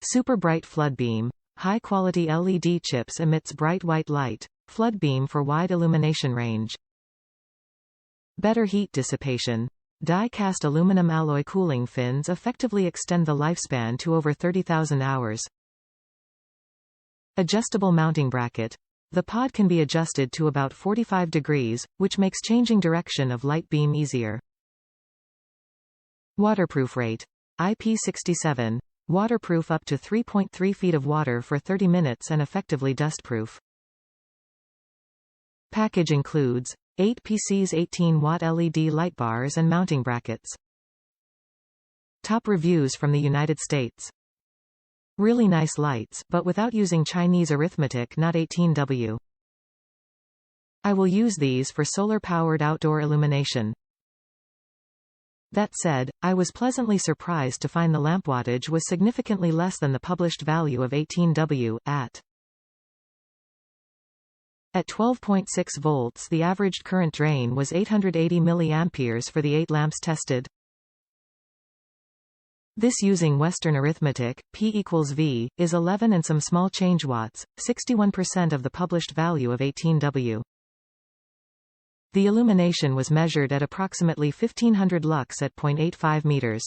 Super bright flood beam. High-quality LED chips emits bright white light. Flood beam for wide illumination range. Better heat dissipation. Die-cast aluminum alloy cooling fins effectively extend the lifespan to over 30,000 hours. Adjustable mounting bracket. The pod can be adjusted to about 45 degrees, which makes changing direction of light beam easier. Waterproof rate. IP67. Waterproof up to 3.3 feet of water for 30 minutes and effectively dustproof. Package includes 8PCS 18W LED light bars and mounting brackets. Top reviews from the United States. Really nice lights, but without using Chinese arithmetic, not 18W. I will use these for solar-powered outdoor illumination. That said, I was pleasantly surprised to find the lamp wattage was significantly less than the published value of 18W, at 12.6 volts the averaged current drain was 880 mA for the 8 lamps tested. This using Western Arithmetic, P equals V, is 11 and some small change watts, 61% of the published value of 18W. The illumination was measured at approximately 1500 lux at 0.85 meters.